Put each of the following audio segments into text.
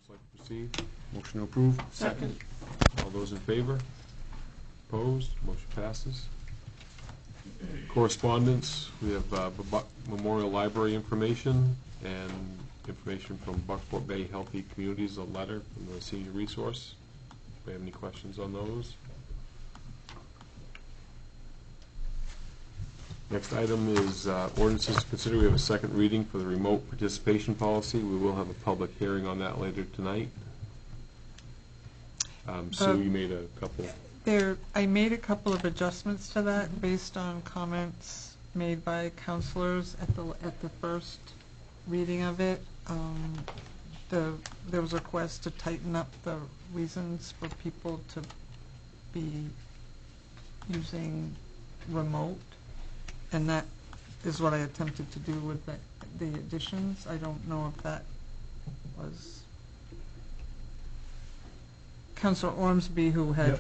Council like to proceed? Motion to approve? Second. All those in favor? Opposed? Motion passes. Correspondence, we have Memorial Library information and information from Bucksport Bay Healthy Communities, a letter from the senior resource. Do we have any questions on those? Next item is ordinances to consider. We have a second reading for the remote participation policy. We will have a public hearing on that later tonight. Sue, you made a couple. I made a couple of adjustments to that based on comments made by counselors at the first reading of it. There was a request to tighten up the reasons for people to be using remote, and that is what I attempted to do with the additions. I don't know if that was Councilor Ormsby who had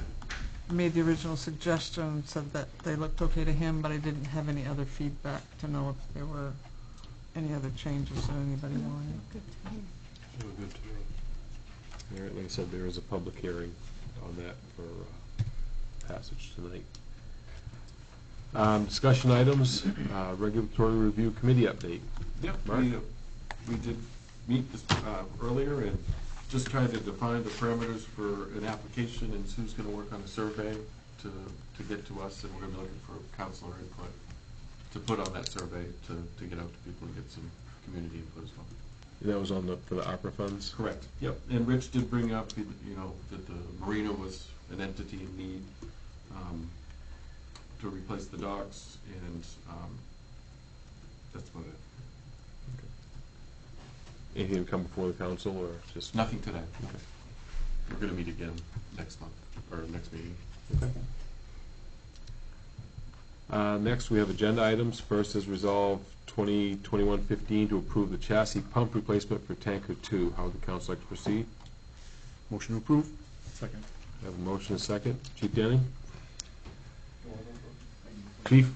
made the original suggestion, said that they looked okay to him, but I didn't have any other feedback to know if there were any other changes that anybody wanted. Good to know. All right, like I said, there is a public hearing on that for passage tonight. Discussion items, regulatory review committee update. Yep, Mark? we did meet this earlier and just trying to define the parameters for an application, and Sue's going to work on a survey to get to us, and we're going to be looking for counselor input to put on that survey to get out to people and get some community input as well. That was on for the opera funds? Correct. Yep. And Rich did bring up, that the marina was an entity in need to replace the docks, and that's about it. Anything to come before the council, or just? Nothing today. Okay. We're going to meet again next month, or next meeting. Okay. Next, we have agenda items. First is resolve 2021-15 to approve the chassis pump replacement for Tanker 2. How would the council like to proceed? Motion to approve. Second. I have a motion and a second. Chief Denning? Chief?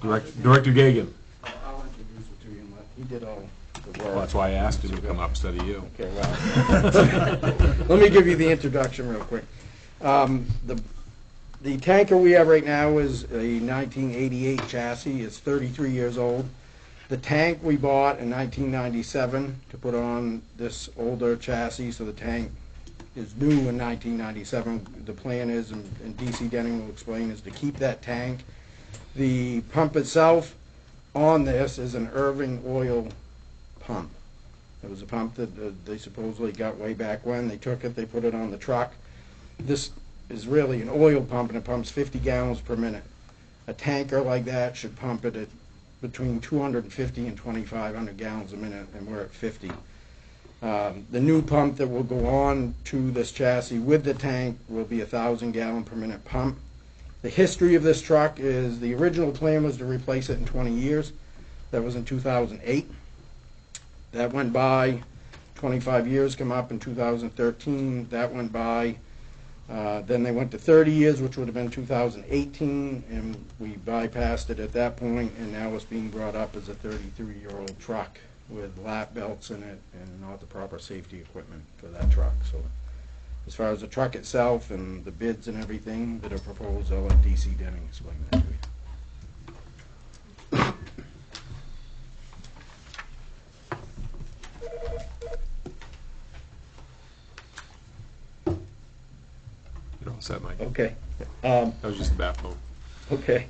Director Gagan? I'll introduce it to you. He did all the work. Well, that's why I asked him to come up instead of you. Okay, well, let me give you the introduction real quick. The tanker we have right now is a 1988 chassis. It's 33 years old. The tank we bought in 1997 to put on this older chassis, so the tank is new in 1997. The plan is, and DC Denning will explain, is to keep that tank. The pump itself on this is an Irving oil pump. It was a pump that they supposedly got way back when. They took it, they put it on the truck. This is really an oil pump, and it pumps 50 gallons per minute. A tanker like that should pump it at between 250 and 2,500 gallons a minute, and we're at 50. The new pump that will go on to this chassis with the tank will be a 1,000 gallon per minute pump. The history of this truck is the original plan was to replace it in 20 years. That was in 2008. That went by. 25 years come up in 2013. That went by. Then they went to 30 years, which would have been 2018, and we bypassed it at that point, and now it's being brought up as a 33-year-old truck with lap belts in it and not the proper safety equipment for that truck. So as far as the truck itself and the bids and everything that are proposed, I'll let DC Denning explain that to you. Set, Mike. Okay. That was just the bat phone. Okay.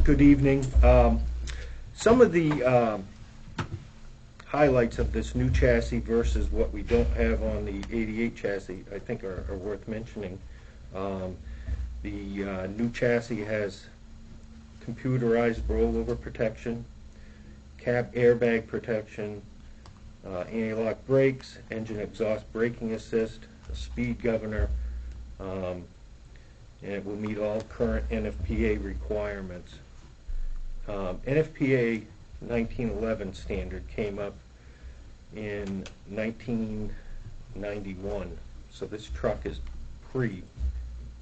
Good evening. Some of the highlights of this new chassis versus what we don't have on the 88 chassis, I think are worth mentioning. The new chassis has computerized rollover protection, cab airbag protection, anti-lock brakes, engine exhaust braking assist, a speed governor, and it will meet all current NFPA requirements. NFPA 1911 standard came up in 1991, so this truck is pre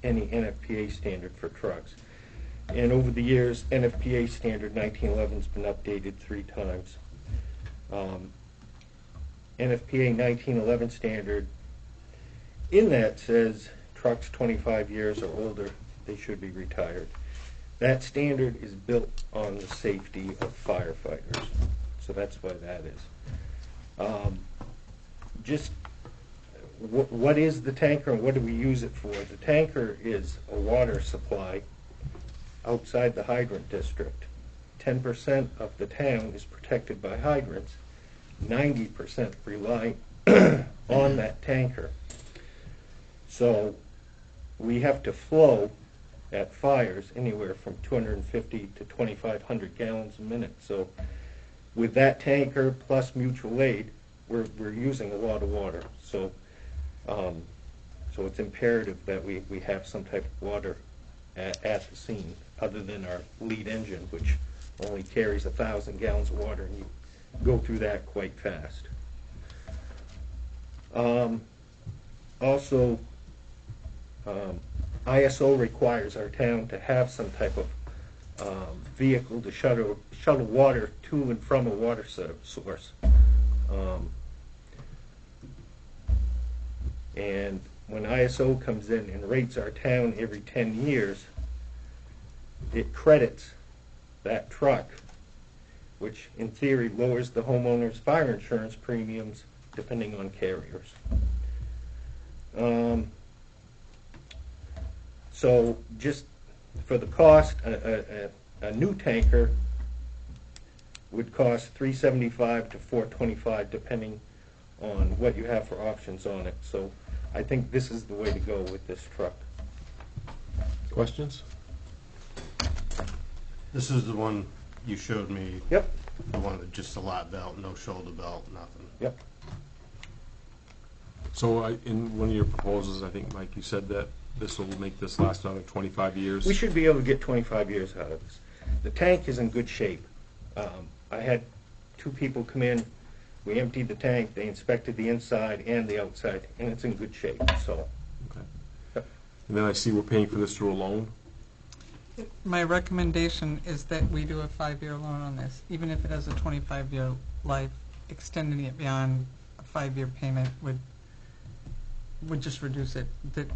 any NFPA standard for trucks. And over the years, NFPA standard 1911 has been updated 3 times. NFPA 1911 standard. In that says trucks 25 years or older, they should be retired. That standard is built on the safety of firefighters, so that's why that is. Just what is the tanker and what do we use it for? The tanker is a water supply outside the hydrant district. 10% of the town is protected by hydrants. 90% rely on that tanker. So we have to flow at fires anywhere from 250 to 2,500 gallons a minute. So with that tanker plus mutual aid, we're using a lot of water. So so it's imperative that we have some type of water at the scene, other than our lead engine, which only carries 1,000 gallons of water, and you go through that quite fast. Also, ISO requires our town to have some type of vehicle to shuttle water to and from a water source. And when ISO comes in and rates our town every 10 years, it credits that truck, which in theory lowers the homeowner's fire insurance premiums depending on carriers. So just for the cost, a new tanker would cost $375 to $425 depending on what you have for options on it. So I think this is the way to go with this truck. Questions? This is the one you showed me. Yep. The one with just a lap belt, no shoulder belt, nothing. Yep. So in one of your proposals, I think, Mike, you said that this will make this last another 25 years. We should be able to get 25 years out of this. The tank is in good shape. I had 2 people come in. We emptied the tank. They inspected the inside and the outside, and it's in good shape. So, Okay. Yep. And then I see we're paying for this through a loan. My recommendation is that we do a 5-year loan on this, even if it has a 25-year life. Extending it beyond a 5-year payment would just reduce it. That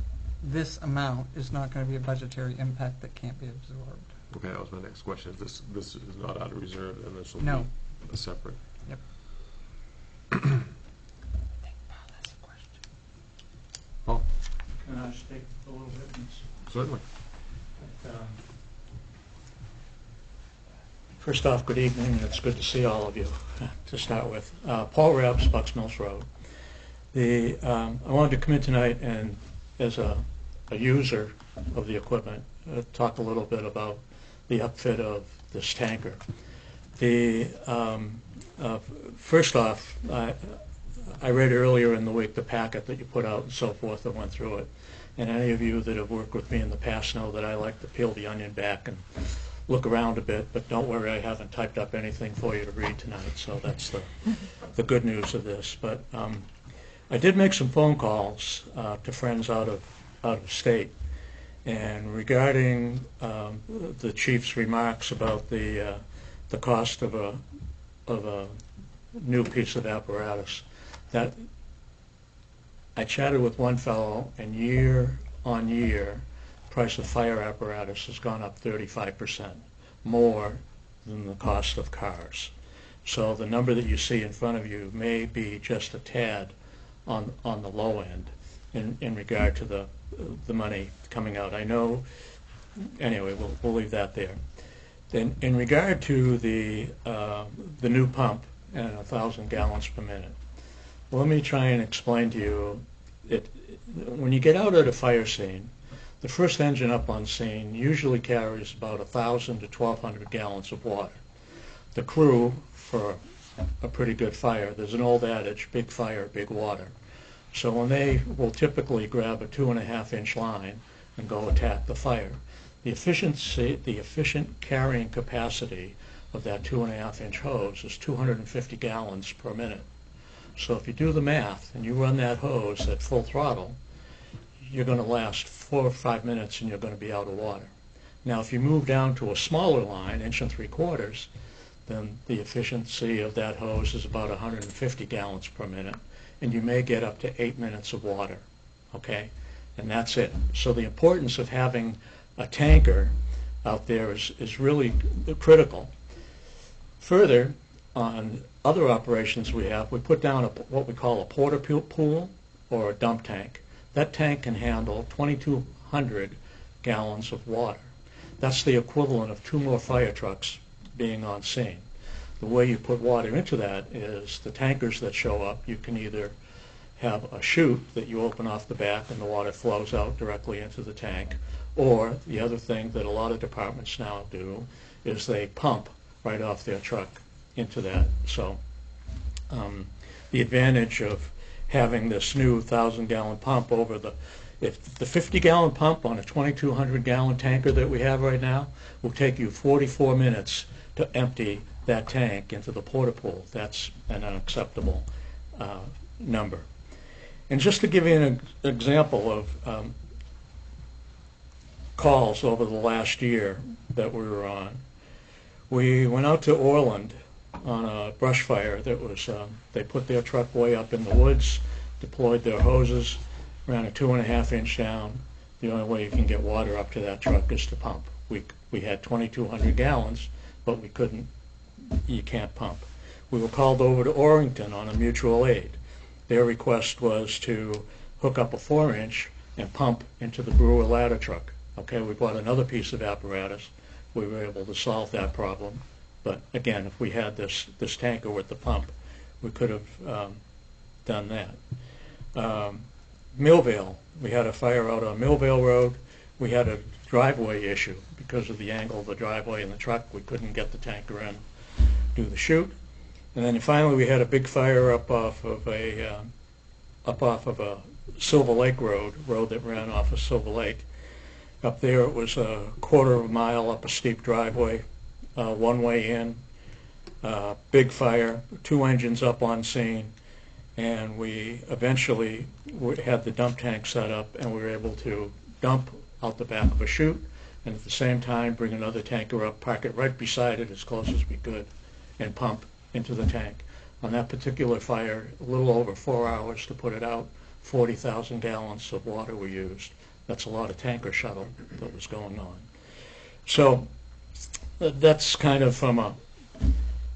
this amount is not going to be a budgetary impact that can't be absorbed. Okay, that was my next question. This is not out of reserve, and this will No. be a separate. Yep. Oh, Can I speak a little bit? certainly. First off, good evening. It's good to see all of you, to start with. Paul Rebs, Bucks Mills Road. I wanted to come in tonight and, as a user of the equipment, talk a little bit about the upfit of this tanker. First off, I read earlier in the week the packet that you put out and so forth, and went through it. And any of you that have worked with me in the past know that I like to peel the onion back and look around a bit, but don't worry, I haven't typed up anything for you to read tonight, so that's the good news of this. But I did make some phone calls to friends out of state, and regarding the chief's remarks about the cost of a new piece of apparatus, that I chatted with one fellow, and year on year, price of fire apparatus has gone up 35% more than the cost of cars. So the number that you see in front of you may be just a tad on the low end in regard to the money coming out. I know. Anyway, we'll leave that there. Then, in regard to the new pump and 1,000 gallons per minute, let me try and explain to you. When you get out at a fire scene, the first engine up on scene usually carries about 1,000 to 1,200 gallons of water. The crew, for a pretty good fire, there's an old adage, big fire, big water. So when they will typically grab a 2.5-inch line and go attack the fire, the efficient carrying capacity of that 2.5-inch hose is 250 gallons per minute. So if you do the math and you run that hose at full throttle, you're going to last 4 or 5 minutes and you're going to be out of water. Now if you move down to a smaller line, 1 3/4, then the efficiency of that hose is about 150 gallons per minute, and you may get up to 8 minutes of water, okay? And that's it. So the importance of having a tanker out there is really critical. Further, on other operations we have, we put down what we call a porta pool or a dump tank. That tank can handle 2,200 gallons of water. That's the equivalent of 2 more fire trucks being on scene. The way you put water into that is the tankers that show up, you can either have a chute that you open off the back and the water flows out directly into the tank, or the other thing that a lot of departments now do is they pump right off their truck into that. So the advantage of having this new 1,000-gallon pump over if the 50-gallon pump on a 2,200-gallon tanker that we have right now will take you 44 minutes to empty that tank into the porta pool. That's an unacceptable number. And just to give you an example of calls over the last year that we were on, we went out to Orland on a brush fire that was, they put their truck way up in the woods, deployed their hoses, ran a 2.5-inch down. The only way you can get water up to that truck is to pump. We had 2,200 gallons, but you can't pump. We were called over to Orrington on a mutual aid. Their request was to hook up a 4-inch and pump into the Brewer ladder truck. Okay, we bought another piece of apparatus. We were able to solve that problem. But again, if we had this tanker with the pump, we could have done that. Millvale, we had a fire out on Millvale Road. We had a driveway issue because of the angle of the driveway and the truck. We couldn't get the tanker in, do the chute. And then finally we had a big fire up off of a Silver Lake road that ran off of Silver Lake. Up there it was a 1/4 mile up a steep driveway, one way in, big fire, 2 engines up on scene, and we eventually had the dump tank set up and we were able to dump out the back of a chute and at the same time bring another tanker up, park it right beside it as close as we could, and pump into the tank. On that particular fire, a little over 4 hours to put it out, 40,000 gallons of water were used. That's a lot of tanker shuttle that was going on. So that's kind of from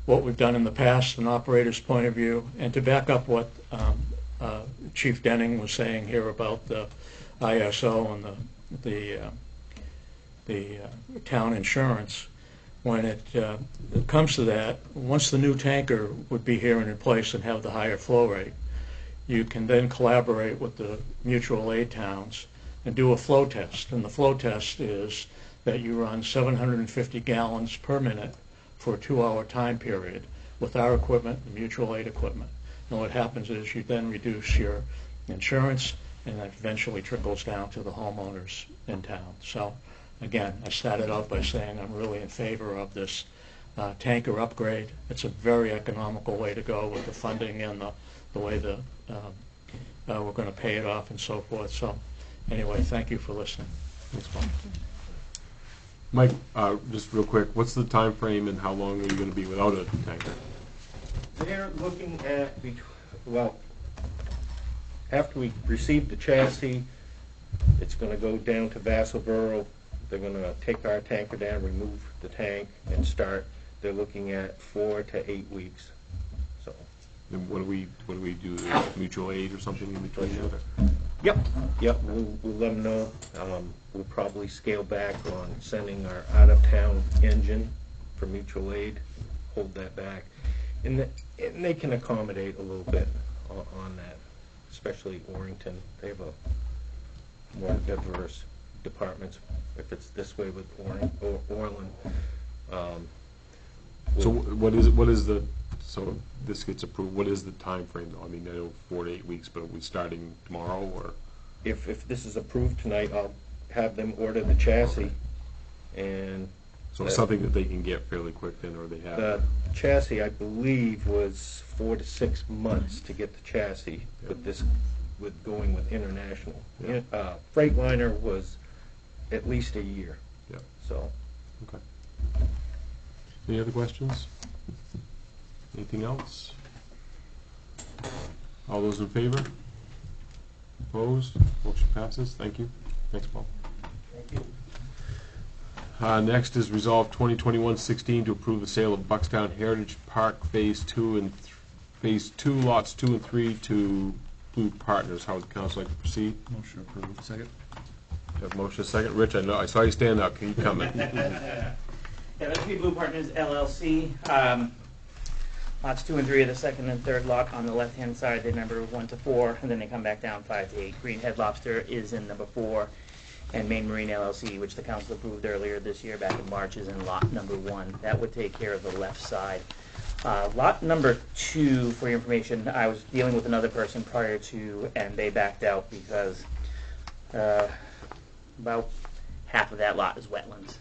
what we've done in the past, an operator's point of view. And to back up what Chief Denning was saying here about the ISO and the town insurance, when it comes to that, once the new tanker would be here and in place and have the higher flow rate, you can then collaborate with the mutual aid towns and do a flow test. And the flow test is that you run 750 gallons per minute for a 2-hour time period with our equipment, the mutual aid equipment. And what happens is you then reduce your insurance, and that eventually trickles down to the homeowners in town. So again, I started out by saying I'm really in favor of this tanker upgrade. It's a very economical way to go with the funding and the way we're going to pay it off and so forth. So anyway, thank you for listening. Thanks, Paul. Mike, just real quick, what's the time frame and how long are you going to be without a tanker? They're looking at, after we receive the chassis, it's going to go down to Vassalboro. They're going to take our tanker down, remove the tank, and start. They're looking at 4 to 8 weeks. So. And what do we do? Mutual aid or something in between that? Yep. We'll let them know. We'll probably scale back on sending our out-of-town engine for mutual aid. Hold that back, and they can accommodate a little bit on that, especially Orrington. They have a more diverse departments. If it's this way with Orland. So what is the, so this gets approved, what is the time frame though? I mean, I know 4 to 8 weeks, but are we starting tomorrow or? If this is approved tonight, I'll have them order the chassis, and So it's something that they can get fairly quick then, or they have? the chassis, I believe, was 4 to 6 months to get the chassis with going with International. Yeah. Freightliner was at least a year. Yeah. So. Okay. Any other questions? Anything else? All those in favor? Opposed? Motion passes. Thank you. Thanks, Paul. Thank you. Next is Resolve 2021-16 to approve the sale of Buckstown Heritage Park Phase 2, Lots 2 and 3 to Blue Partners. How would the council like to proceed? Motion approved. Second. Have a motion, a second. Rich, I saw you stand up. Can you comment? Yeah, that's Blue Partners LLC. Lots 2 and 3 are the second and third lot on the left-hand side. They number 1 to 4, and then they come back down 5 to 8. Green Head Lobster is in number 4, and Maine Marine LLC, which the council approved earlier this year, back in March, is in lot number 1. That would take care of the left side. Lot number 2, for your information, I was dealing with another person prior to, and they backed out because about half of that lot is wetlands.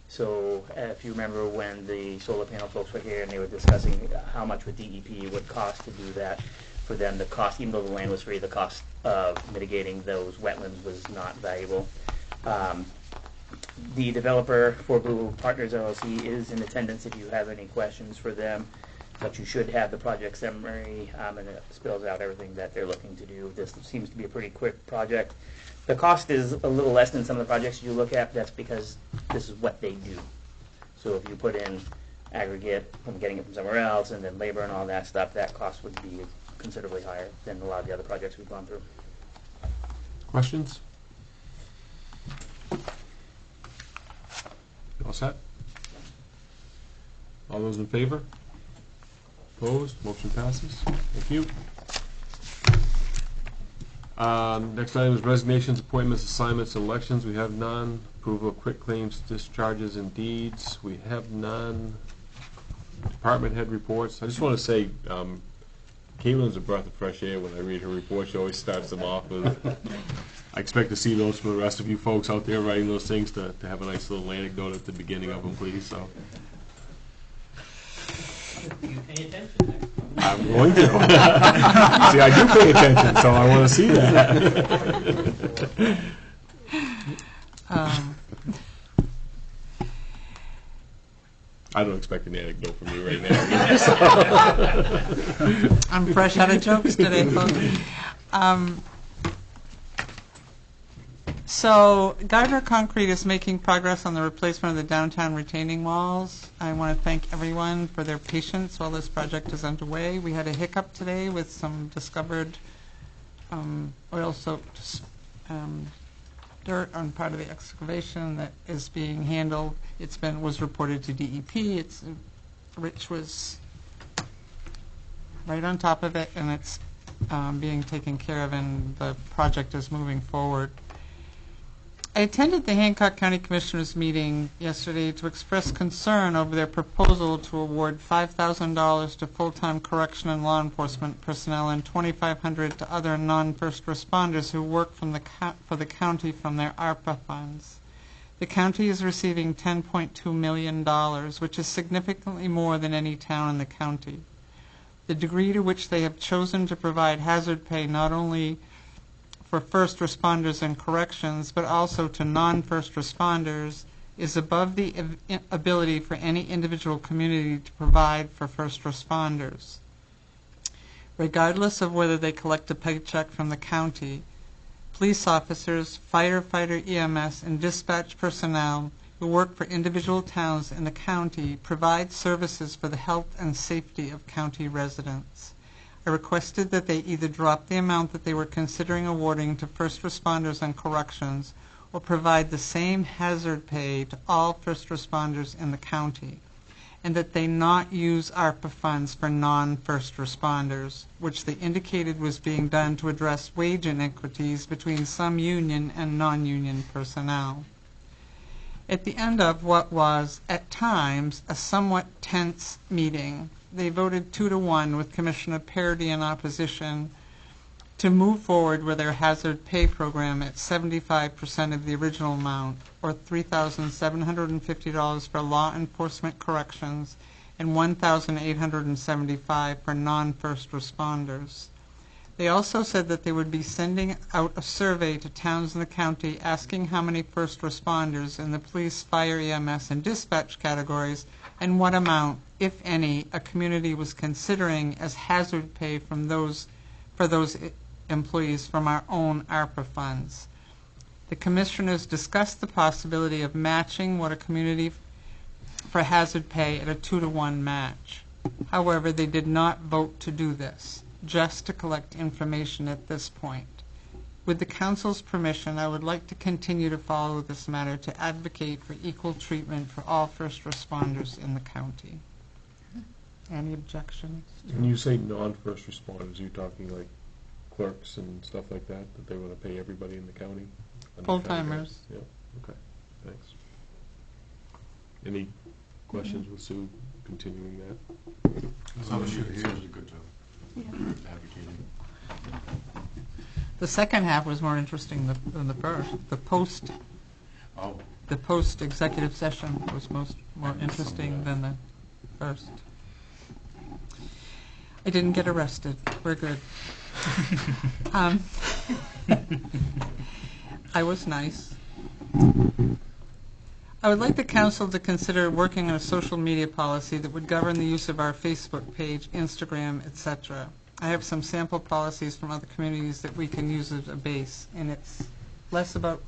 So if you remember when the solar panel folks were here and they were discussing how much would DEP would cost to do that, for them the cost, even though the land was free, the cost of mitigating those wetlands was not valuable. The developer for Blue Partners LLC is in attendance if you have any questions for them, but you should have the project summary, and it spells out everything that they're looking to do. This seems to be a pretty quick project. The cost is a little less than some of the projects you look at. That's because this is what they do. So if you put in aggregate from getting it from somewhere else and then labor and all that stuff, that cost would be considerably higher than a lot of the other projects we've gone through. Questions? All set? All those in favor? Opposed? Motion passes. Thank you. Next item is resignations, appointments, assignments, and elections. We have none. Approval of quit claims, discharges, and deeds. We have none. Department head reports. I just want to say, Caitlin's a breath of fresh air when I read her report. She always starts them off with, I expect to see those from the rest of you folks out there writing those things to have a nice little anecdote at the beginning of them, please. So. You pay attention next time. I'm going to. See, I do pay attention, so I want to see that. I don't expect an anecdote from you right now. I'm fresh out of jokes today, folks. So Gardner Concrete is making progress on the replacement of the downtown retaining walls. I want to thank everyone for their patience while this project is underway. We had a hiccup today with some discovered oil-soaked dirt on part of the excavation that is being handled. Was reported to DEP. Rich was right on top of it, and it's being taken care of, and the project is moving forward. I attended the Hancock County Commissioners meeting yesterday to express concern over their proposal to award $5,000 to full-time correction and law enforcement personnel and $2,500 to other non-first responders who work for the county from their ARPA funds. The county is receiving $10.2 million, which is significantly more than any town in the county. The degree to which they have chosen to provide hazard pay not only for first responders and corrections, but also to non-first responders, is above the ability for any individual community to provide for first responders. Regardless of whether they collect a paycheck from the county, police officers, firefighter, EMS, and dispatch personnel who work for individual towns in the county provide services for the health and safety of county residents. I requested that they either drop the amount that they were considering awarding to first responders and corrections or provide the same hazard pay to all first responders in the county, and that they not use ARPA funds for non-first responders, which they indicated was being done to address wage inequities between some union and non-union personnel. At the end of what was, at times, a somewhat tense meeting, they voted 2-1 with Commissioner Parody in opposition to move forward with their hazard pay program at 75% of the original amount, or $3,750 for law enforcement corrections and $1,875 for non-first responders. They also said that they would be sending out a survey to towns in the county asking how many first responders in the police, fire, EMS, and dispatch categories, and what amount, if any, a community was considering as hazard pay for those employees from our own ARPA funds. The commissioners discussed the possibility of matching what a community for hazard pay at a 2-to-1 match. However, they did not vote to do this, just to collect information at this point. With the council's permission, I would like to continue to follow this matter to advocate for equal treatment for all first responders in the county. Any objections? When you say non-first responders, you're talking like clerks and stuff like that they want to pay everybody in the county? Full-timers. Yeah, okay, thanks. Any questions with Sue continuing that? As long as you're here, it's a good job. Advocating. The second half was more interesting than the first. Oh, The post-executive session was more interesting than the first. I didn't get arrested. We're good. I was nice. I would like the council to consider working on a social media policy that would govern the use of our Facebook page, Instagram, etc. I have some sample policies from other communities that we can use as a base, and it's less about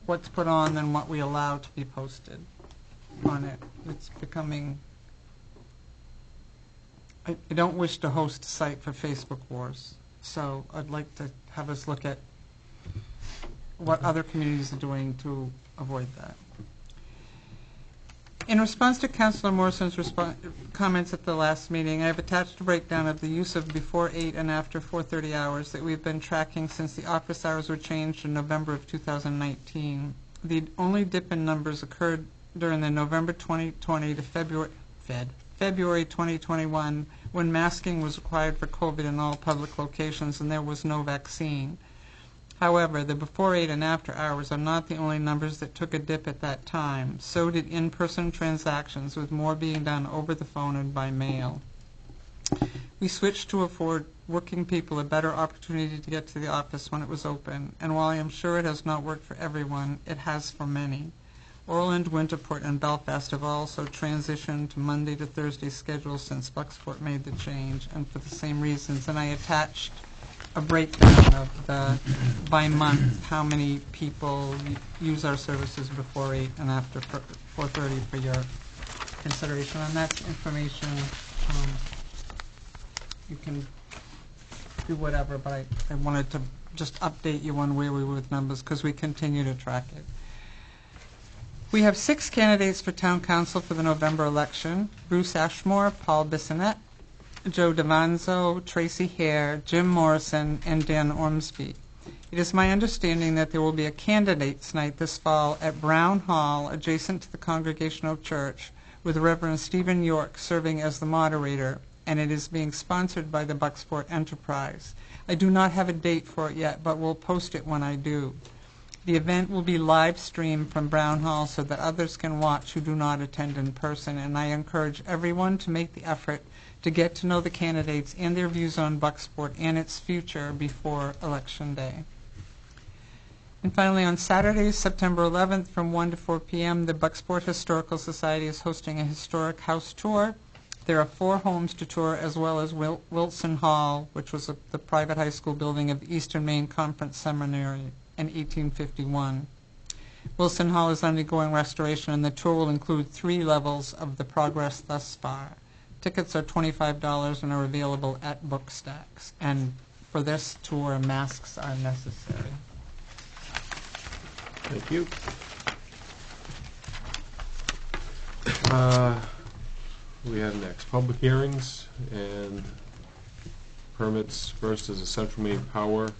what's put on than what we allow to be posted on it. It's becoming... I don't wish to host a site for Facebook wars, so I'd like to have us look at what other communities are doing to avoid that. In response to Councillor Morrison's comments at the last meeting, I have attached a breakdown of the use of before 8 and after 4:30 hours that we've been tracking since the office hours were changed in November of 2019. The only dip in numbers occurred during the November 2020 to February 2021, when masking was required for COVID in all public locations and there was no vaccine. However, the before 8 and after hours are not the only numbers that took a dip at that time. So did in-person transactions, with more being done over the phone and by mail. We switched to afford working people a better opportunity to get to the office when it was open, and while I am sure it has not worked for everyone, it has for many. Orland, Winterport, and Belfast have also transitioned to Monday to Thursday schedules since Bucksport made the change, and for the same reasons. And I attached a breakdown of the, by month, how many people use our services before 8 and after 4:30 for your consideration. And that's information, you can do whatever, but I wanted to just update you on where we were with numbers because we continue to track it. We have 6 candidates for town council for the November election: Bruce Ashmore, Paul Bissonnette, Joe Davanzo, Tracy Hare, Jim Morrison, and Dan Ormsby. It is my understanding that there will be a candidates' night this fall at Brown Hall, adjacent to the Congregational Church, with Reverend Stephen York serving as the moderator, and it is being sponsored by the Bucksport Enterprise. I do not have a date for it yet, but will post it when I do. The event will be live streamed from Brown Hall so that others can watch who do not attend in person, and I encourage everyone to make the effort to get to know the candidates and their views on Bucksport and its future before Election Day. And finally, on Saturday, September 11th, from 1 to 4 p.m., the Bucksport Historical Society is hosting a historic house tour. There are 4 homes to tour, as well as Wilson Hall, which was the private high school building of the Eastern Maine Conference Seminary in 1851. Wilson Hall is undergoing restoration, and the tour will include 3 levels of the progress thus far. Tickets are $25 and are available at Bookstacks. And for this tour, masks are necessary. Thank you. We have next public hearings and permits. First is a Central Maine Power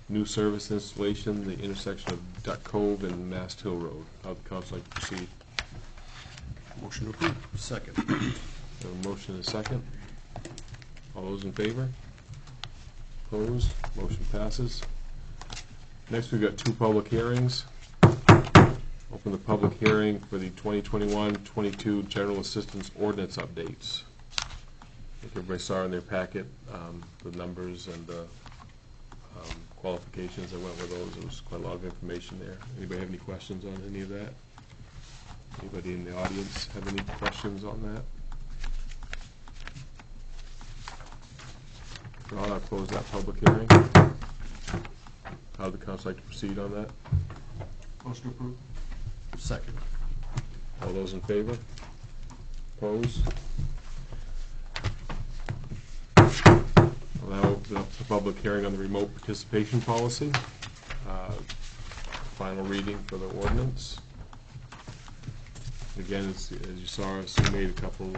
new service installation, the intersection of Duck Cove and Mast Hill Road. How would the council like to proceed? Motion to approve. Second. A motion and a second. All those in favor? Opposed? Motion passes. Next, we've got 2 public hearings. Open the public hearing for the 2021-22 General Assistance Ordinance updates. I think everybody saw in their packet the numbers and qualifications. I went with those. There was quite a lot of information there. Anybody have any questions on any of that? Anybody in the audience have any questions on that? If not, I'll close that public hearing. How would the council like to proceed on that? Motion approved. Second. All those in favor? Opposed? I'll now open up the public hearing on the remote participation policy. Final reading for the ordinance. Again, as you saw, we made a couple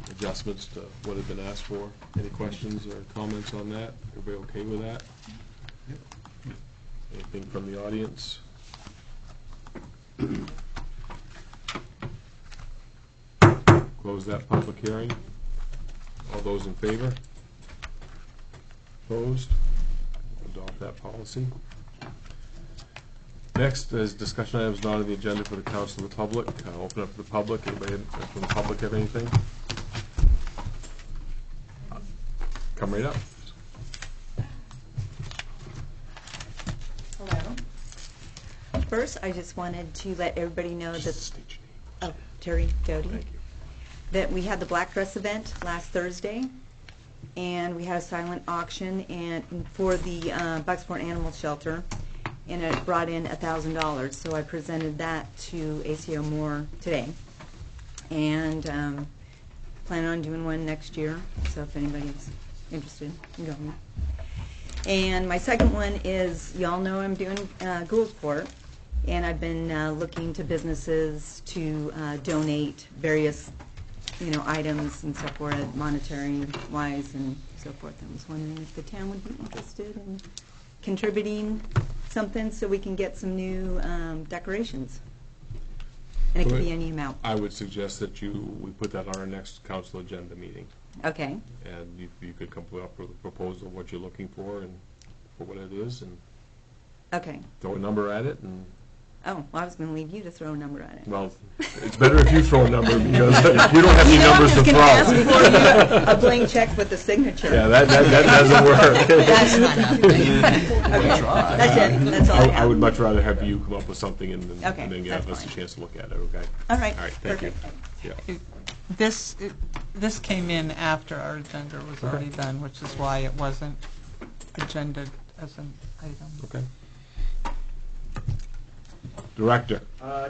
adjustments to what had been asked for. Any questions or comments on that? Everybody okay with that? Yep. Anything from the audience? Close that public hearing. All those in favor? Opposed? Adopt that policy. Next is discussion items not on the agenda for the council of the public. I'll open up to the public. Anybody from the public have anything? Come right up. Hello. First, I just wanted to let everybody know that, State your name. Terry Doty, Thank you. that we had the Black Dress event last Thursday, and we had a silent auction and for the Bucksport Animal Shelter, and it brought in $1,000. So I presented that to ACO Moore today, and plan on doing one next year. So if anybody's interested in going. And my second one is, y'all know I'm doing Gouldsport, and I've been looking to businesses to donate various, items and so forth, monetary wise and so forth. I was wondering if the town would be interested in contributing something so we can get some new decorations. And it could be any amount. I would suggest that we put that on our next council agenda meeting. Okay. And you could come up with a proposal of what you're looking for and for what it is, and Okay. throw a number at it. And Oh, well, I was going to leave you to throw a number at it. well, it's better if you throw a number because we don't have any numbers to I was going to ask throw. for you a blank check with a signature. Yeah, that doesn't work. That's okay. That's it. That's all I have. I would much rather have you come up with something and Okay, then give that's us a fine. chance to look at it. Okay. All right. All right. Thank you. Perfect. Yeah. This came in after our agenda was already done, which is why it wasn't agended as an item. Okay. Director.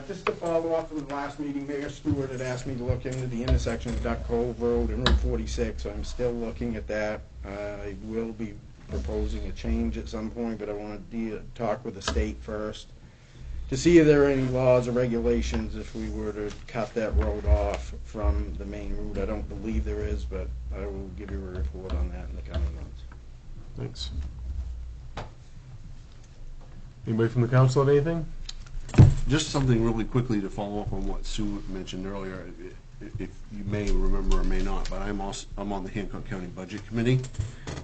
Just to follow up from the last meeting, Mayor Stewart had asked me to look into the intersection of Duck Cove Road and Route 46. I'm still looking at that. I will be proposing a change at some point, but I want to talk with the state first to see if there are any laws or regulations if we were to cut that road off from the main route. I don't believe there is, but I will give you a report on that in the coming months. Thanks. Anybody from the council have anything? Just something really quickly to follow up on what Sue mentioned earlier. If you may remember or may not, but I'm on the Hancock County Budget Committee,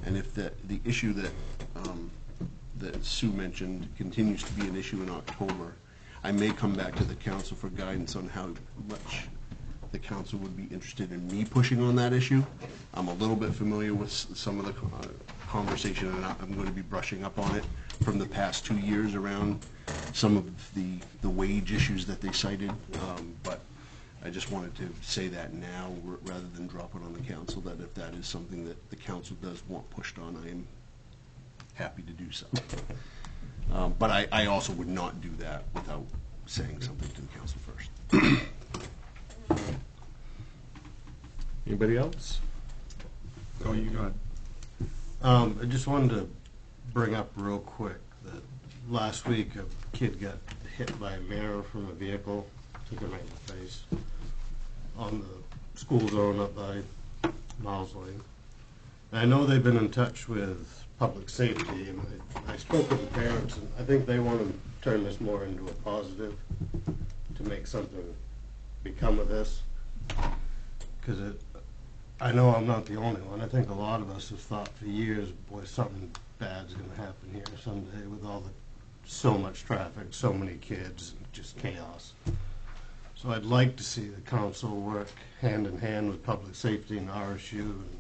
and if the issue that Sue mentioned continues to be an issue in October, I may come back to the council for guidance on how much the council would be interested in me pushing on that issue. I'm a little bit familiar with some of the conversation, and I'm going to be brushing up on it from the past 2 years around some of the wage issues that they cited, but I just wanted to say that now rather than drop it on the council, that if that is something that the council does want pushed on, I am happy to do so. But I also would not do that without saying something to the council first. Anybody else? Oh, you got it. I just wanted to bring up real quick that last week a kid got hit by a mirror from a vehicle, took him right in the face, on the school zone up by Miles Lane. I know they've been in touch with public safety, and I spoke with the parents, and I think they want to turn this more into a positive, to make something become of this. Because I know I'm not the only one. I think a lot of us have thought for years, boy, something bad's going to happen here someday with so much traffic, so many kids, and just chaos. So I'd like to see the council work hand in hand with public safety and RSU and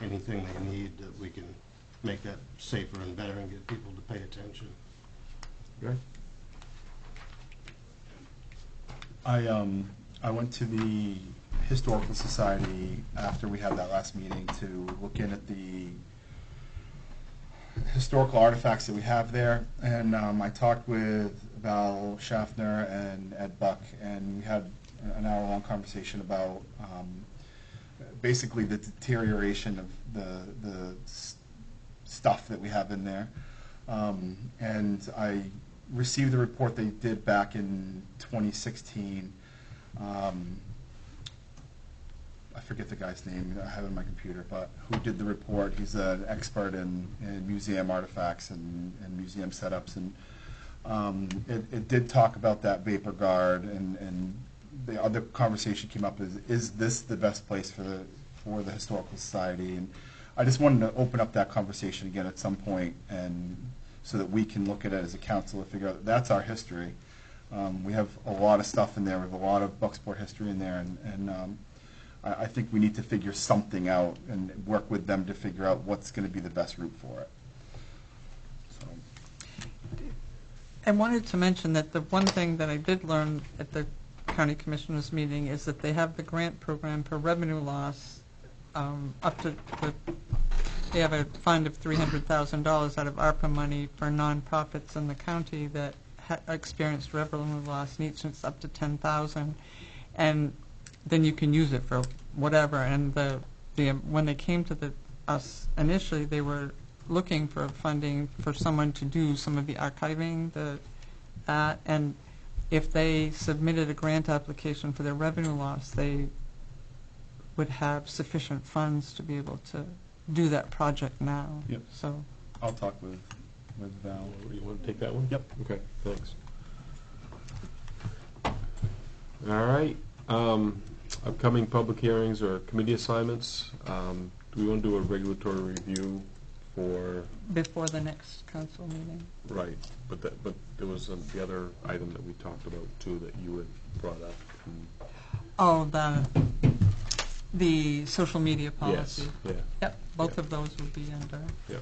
anything they need that we can make that safer and better and get people to pay attention. Okay. I went to the Historical Society after we had that last meeting to look in at the historical artifacts that we have there, and I talked with Val Schaffner and Ed Buck, and we had an hour-long conversation about basically the deterioration of the stuff that we have in there. And I received the report they did back in 2016. I forget the guy's name, I have it on my computer, but who did the report. He's an expert in museum artifacts and museum setups. And it did talk about that vapor guard, and the other conversation came up is this the best place for the Historical Society? And I just wanted to open up that conversation again at some point, and so that we can look at it as a council and figure out that's our history. We have a lot of stuff in there. We have a lot of Bucksport history in there, and I think we need to figure something out and work with them to figure out what's going to be the best route for it. So. I wanted to mention that the one thing that I did learn at the county commissioners meeting is that they have the grant program for revenue loss up to they have a fund of $300,000 out of ARPA money for nonprofits in the county that experienced revenue loss, and each it's up to $10,000, and then you can use it for whatever. And when they came to us initially, they were looking for funding for someone to do some of the archiving, and if they submitted a grant application for their revenue loss, they would have sufficient funds to be able to do that project now. Yep. So I'll talk with Val. You want to take that one? Yep. Okay, thanks. All right. Upcoming public hearings or committee assignments. Do we want to do a regulatory review for? before the next council meeting. Right, but there was the other item that we talked about too that you had brought up. Oh, the social media Yes, policy. yeah, Yep, both Yeah. of those would be under yeah.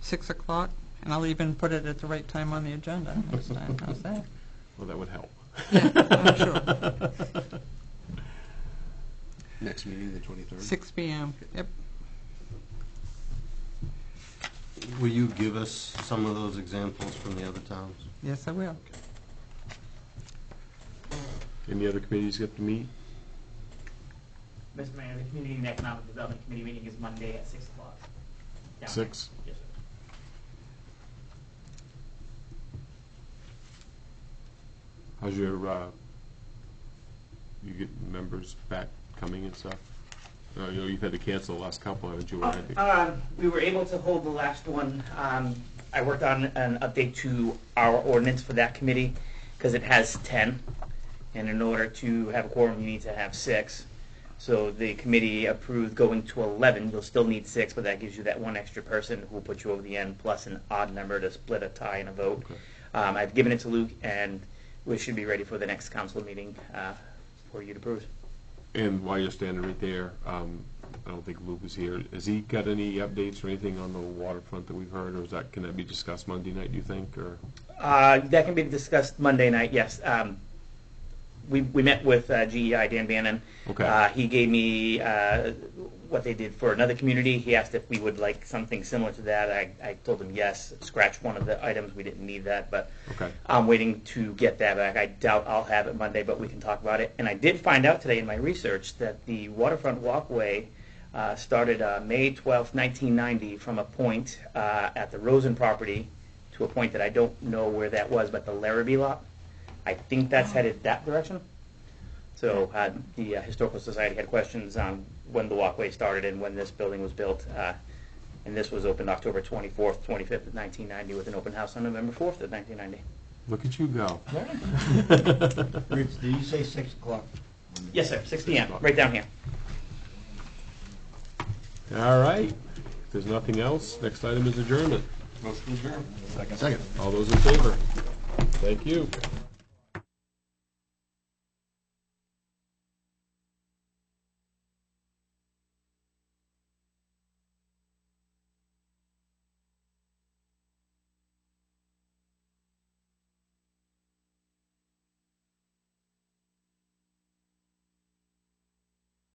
6 o'clock, and I'll even put it at the right time on the agenda next time. How's that? Well, that would help. Yeah, I'm sure. Next meeting, the 23rd. 6 p.m. Yep. Will you give us some of those examples from the other towns? Yes, I will. Any other committees get to meet? Mr. Mayor, the Community and Economic Development Committee meeting is Monday at 6 o'clock. Down 6? there. Yes, sir. How's your, you get members back coming and stuff? You know, you've had to cancel the last couple, haven't you, already? We were able to hold the last one. I worked on an update to our ordinance for that committee because it has 10, and in order to have a quorum, you need to have 6. So the committee approved going to 11. You'll still need 6, but that gives you that one extra person who will put you over the end, plus an odd number to split a tie and a vote. Okay. I've given it to Luke, and we should be ready for the next council meeting for you to approve. And while you're standing right there, I don't think Luke is here. Has he got any updates or anything on the waterfront that we've heard, or can that be discussed Monday night, do you think? Or That can be discussed Monday night, yes. We met with GEI, Dan Bannon. Okay. He gave me what they did for another community. He asked if we would like something similar to that. I told him yes, scratch one of the items. We didn't need that, but Okay. I'm waiting to get that back. I doubt I'll have it Monday, but we can talk about it. And I did find out today in my research that the waterfront walkway started May 12th, 1990 from a point at the Rosen property to a point that I don't know where that was, but the Larrabee lot. I think that's headed that direction. So the Historical Society had questions on when the walkway started and when this building was built. And this was opened October 24th, 25th of 1990 with an open house on November 4th of 1990. Look at you go. Rich, did you say 6 o'clock? Yes, sir, 6 p.m., right down here. All right. If there's nothing else, next item is adjournment. Motion adjourned. Second. All those in favor? Thank you.